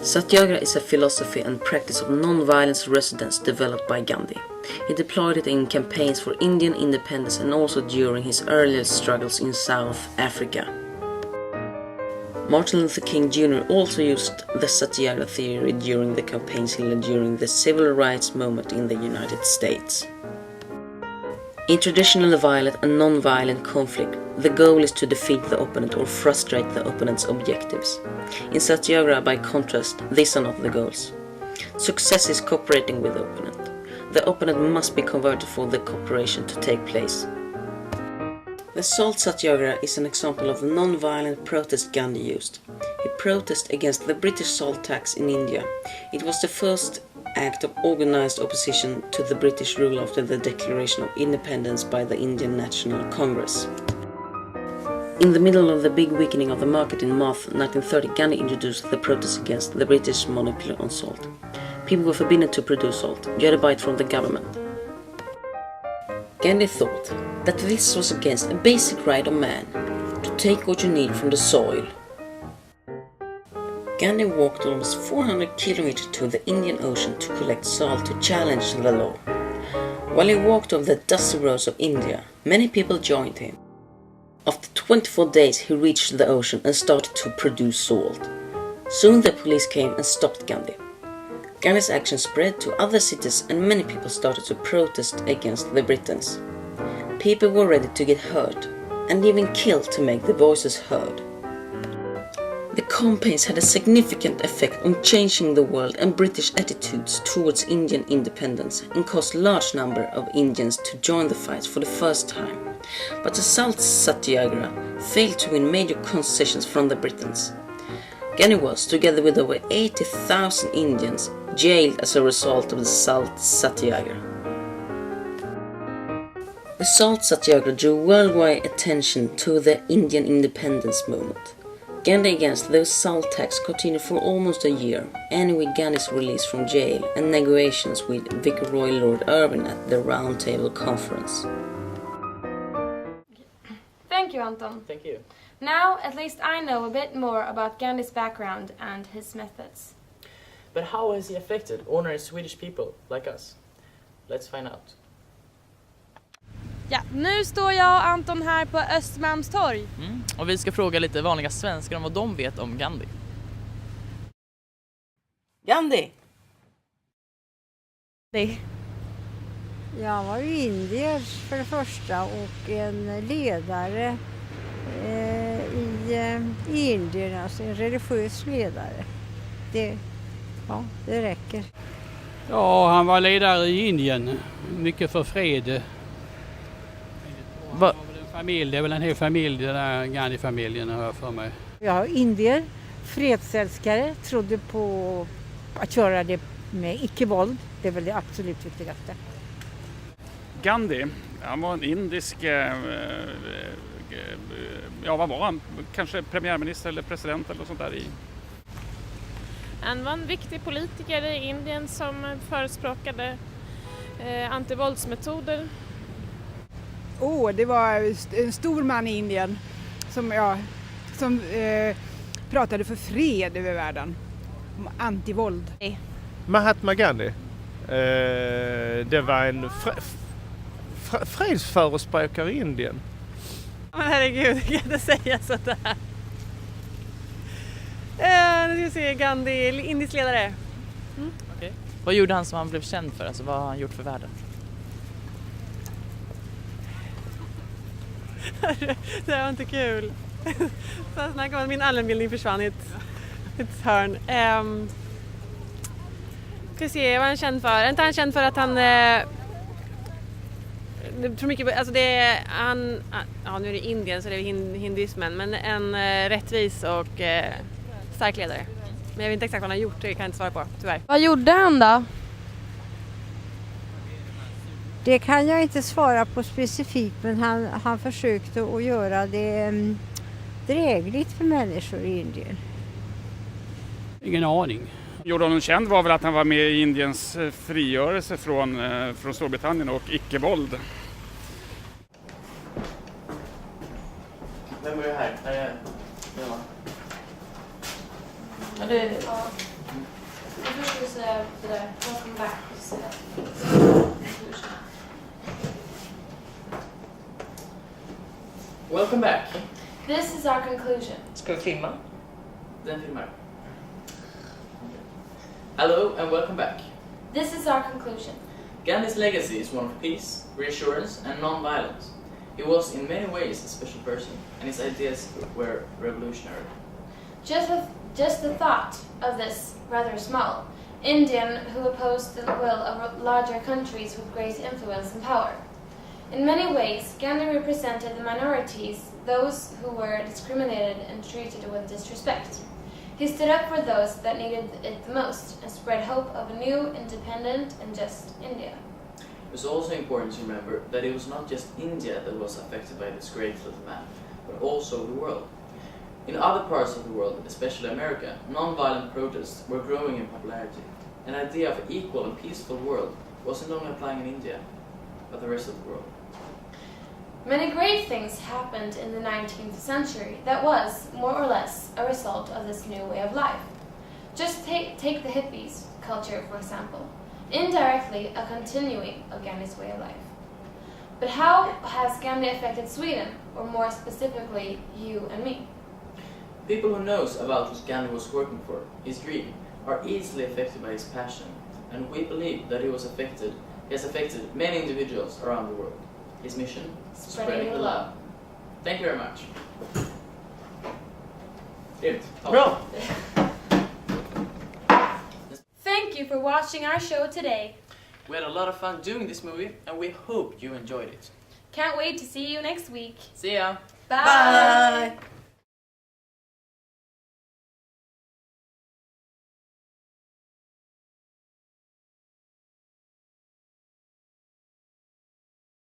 Satyagraha is a philosophy and practice of non-violence resistance developed by Gandhi. He deployed it in campaigns for Indian independence and also during his earlier struggles in South Africa. Martin Luther King Jr. also used the Satyagraha theory during the campaigns he led during the civil rights movement in the United States. In traditional violent and non-violent conflict, the goal is to defeat the opponent or frustrate the opponent's objectives. In Satyagraha, by contrast, these are not the goals. Success is cooperating with the opponent. The opponent must be converted for the cooperation to take place. The Salt Satyagraha is an example of the non-violent protest Gandhi used. He protested against the British salt tax in India. It was the first act of organized opposition to the British rule after the Declaration of Independence by the Indian National Congress. In the middle of the big weakening of the market in March 1930, Gandhi introduced the protest against the British monopoly on salt. People were forbidden to produce salt. You had to buy it from the government. Gandhi thought that this was against a basic right of man to take what you need from the soil. Gandhi walked almost 400 kilometers to the Indian Ocean to collect salt to challenge the law. While he walked over the dusty roads of India, many people joined him. After 24 days he reached the ocean and started to produce salt. Soon the police came and stopped Gandhi. Gandhi's action spread to other cities and many people started to protest against the Britons. People were ready to get hurt and even killed to make their voices heard. The campaigns had a significant effect on changing the world and British attitudes towards Indian independence and caused a large number of Indians to join the fight for the first time. But the Salt Satyagraha failed to win major concessions from the Britons. Gandhi was, together with over 80,000 Indians, jailed as a result of the Salt Satyagraha. The Salt Satyagraha drew worldwide attention to the Indian independence movement. Gandhi against the salt tax continued for almost a year, ending with Gandhi's release from jail and negotiations with Viceroy Lord Irving at the Round Table Conference. Thank you, Anton. Thank you. Now, at least I know a bit more about Gandhi's background and his methods. But how has he affected ordinary Swedish people like us? Let's find out. Ja, nu står jag och Anton här på Östermalmstorg. Och vi ska fråga lite vanliga svenskar om vad de vet om Gandhi. Gandhi! Ja, han var ju indier för det första och en ledare i Indien, alltså en religiös ledare. Det räcker. Ja, han var ledare i Indien, mycket för fred. Det är väl en hel familj, den där Gandhi-familjen har jag för mig. Ja, indier, fredsälskare, trodde på att göra det med icke-våld. Det är väl det absolut viktigaste. Gandhi, han var en indisk, vad var han? Kanske premiärminister eller president eller sånt där i. Han var en viktig politiker i Indien som förespråkade antivåldsmetoder. Det var en stor man i Indien som pratade för fred över världen, om antivåld. Mahatma Gandhi, det var en fredsförespråkare i Indien. Men herregud, jag kan inte säga sådär. Nu ska vi se, Gandhi, indisk ledare. Okay. Vad gjorde han som han blev känd för? Alltså, vad har han gjort för världen? Det var inte kul. Så jag snackade om att min allmänbildning försvann i ett hörn. Ska se vad han är känd för. Är inte han känd för att han tror mycket, alltså det är han, nu är det Indien så det är hinduismen, men en rättvis och stark ledare. Men jag vet inte exakt vad han har gjort, det kan jag inte svara på, tyvärr. Vad gjorde han då? Det kan jag inte svara på specifikt, men han försökte att göra det drägligt för människor i Indien. Ingen aning. Gjorde honom känd var väl att han var med i Indiens frigörelse från Storbritannien och icke-våld. Vem är det här? Ja, det är Först det där, welcome back. Conclusion. Welcome back. This is our conclusion. Ska vi filma? Den filmar. Hello and welcome back. This is our conclusion. Gandhi's legacy is one of peace, reassurance and non-violence. He was in many ways a special person and his ideas were revolutionary. Just the thought of this rather small Indian who opposed the will of larger countries with great influence and power. In many ways, Gandhi represented the minorities, those who were discriminated and treated with disrespect. He stood up for those that needed it the most and spread hope of a new, independent and just India. It's also important to remember that it was not just India that was affected by this great little man, but also the world. In other parts of the world, especially America, non-violent protests were growing in popularity. An idea of an equal and peaceful world wasn't only applying in India, but the rest of the world. Many great things happened in the 19th century that was, more or less, a result of this new way of life. Just take the hippies culture, for example. Indirectly, a continuing of Gandhi's way of life. But how has Gandhi affected Sweden, or more specifically, you and me? People who knows about what Gandhi was working for, his dream, are easily affected by his passion, and we believe that he has affected many individuals around the world. His mission, spreading the love. Thank you very much. Bra! Thank you for watching our show today. We had a lot of fun doing this movie, and we hope you enjoyed it. Can't wait to see you next week. See ya! Bye.